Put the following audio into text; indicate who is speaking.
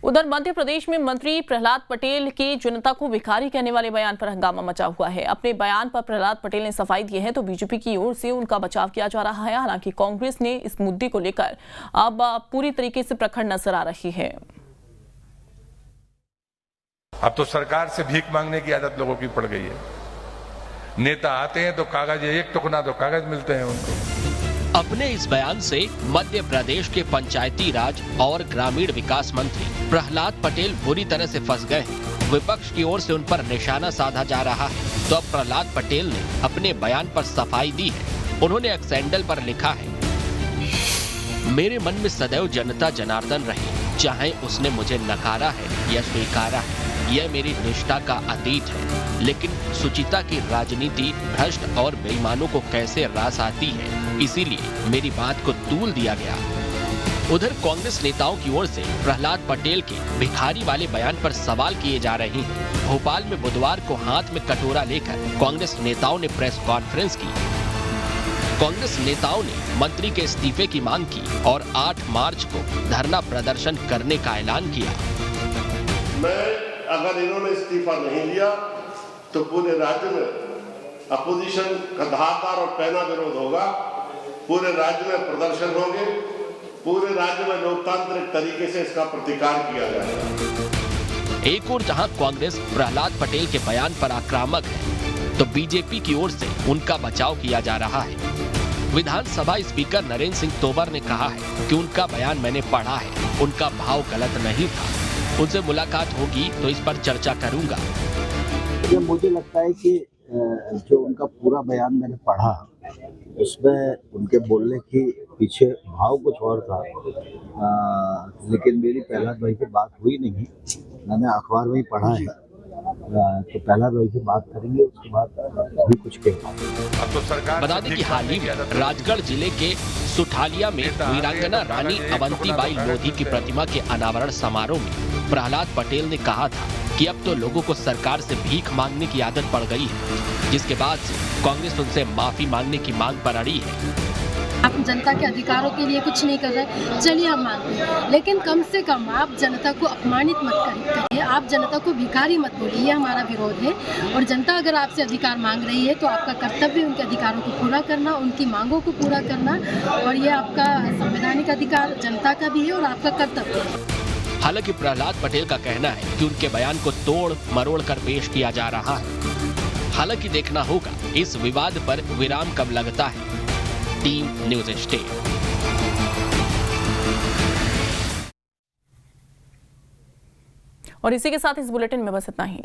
Speaker 1: उधर मध्य प्रदेश में मंत्री प्रहलाद पटेल के जनता को भिखारी कहने वाले बयान पर हंगामा मचा हुआ है। अपने बयान पर प्रहलाद पटेल ने सफाई दी है तो बीजेपी की ओर से उनका बचाव किया जा रहा है। हालांकि कांग्रेस ने इस मुद्दे को लेकर अब पूरी तरीके से प्रखर नजर आ रही है।
Speaker 2: अब तो सरकार से भीख मांगने की आदत लोगों की पड़ गई है। नेता आते हैं तो कागज, एक टुकड़ा तो कागज मिलते हैं उनको।
Speaker 3: अपने इस बयान से मध्य प्रदेश के पंचायती राज और ग्रामीण विकास मंत्री प्रहलाद पटेल बुरी तरह से फंस गए हैं। विपक्ष की ओर से उन पर निशाना साधा जा रहा है तो अब प्रहलाद पटेल ने अपने बयान पर सफाई दी है। उन्होंने एक सैंडल पर लिखा है, मेरे मन में सदैव जनता जनार्दन रही, चाहे उसने मुझे नकारा है या स्वीकारा है, यह मेरी निष्ठा का अतीत है। लेकिन सुचिता की राजनीति भ्रष्ट और बेईमानों को कैसे रास आती है, इसीलिए मेरी बात को तूल दिया गया। उधर कांग्रेस नेताओं की ओर से प्रहलाद पटेल के भिखारी वाले बयान पर सवाल किए जा रहे हैं। भोपाल में बुधवार को हाथ में कटोरा लेकर कांग्रेस नेताओं ने प्रेस कॉन्फ्रेंस की। कांग्रेस नेताओं ने मंत्री के इस्तीफे की मांग की और 8 मार्च को धरना प्रदर्शन करने का ऐलान किया।
Speaker 4: अगर इन्होंने इस्तीफा नहीं लिया तो पूरे राज्य में अपोजिशन का धारदार और पैना विरोध होगा। पूरे राज्य में प्रदर्शन होंगे, पूरे राज्य में लोकतांत्रिक तरीके से इसका प्रतिकार किया जाएगा।
Speaker 3: एक ओर जहां कांग्रेस प्रहलाद पटेल के बयान पर आक्रामक है तो बीजेपी की ओर से उनका बचाव किया जा रहा है। विधानसभा स्पीकर नरेंद्र सिंह तोमर ने कहा है कि उनका बयान मैंने पढ़ा है, उनका भाव गलत नहीं था, उनसे मुलाकात होगी तो इस पर चर्चा करूंगा।
Speaker 5: मुझे लगता है कि जो उनका पूरा बयान मैंने पढ़ा उसमें उनके बोलने की पीछे भाव कुछ और था, लेकिन मेरी प्रहलाद भाई से बात हुई नहीं। मैंने अखबार में ही पढ़ा है, तो प्रहलाद भाई से बात करेंगे, उसके बाद भी कुछ कहेंगे।
Speaker 3: बता दें कि हाल ही में राजगढ़ जिले के सुठालिया में वीरांगना रानी अवंतीबाई लोधी की प्रतिमा के अनावरण समारोह में प्रहलाद पटेल ने कहा था कि अब तो लोगों को सरकार से भीख मांगने की आदत पड़ गई है, जिसके बाद से कांग्रेस उनसे माफी मांगने की मांग पर अड़ी है।
Speaker 6: आप जनता के अधिकारों के लिए कुछ नहीं कर रहे, चलिए हम मानते हैं, लेकिन कम से कम आप जनता को अपमानित मत करिए, आप जनता को भिखारी मत बोलिए, ये हमारा विरोध है। और जनता अगर आपसे अधिकार मांग रही है तो आपका कर्तव्य उनके अधिकारों को पूरा करना, उनकी मांगों को पूरा करना, और ये आपका संवैधानिक अधिकार जनता का भी है और आपका कर्तव्य है।
Speaker 3: हालांकि प्रहलाद पटेल का कहना है कि उनके बयान को तोड़ मरोड़ कर पेश किया जा रहा है। हालांकि देखना होगा इस विवाद पर विराम कब लगता है। Team news state.
Speaker 1: और इसी के साथ इस बुलेटिन में बस इतना ही।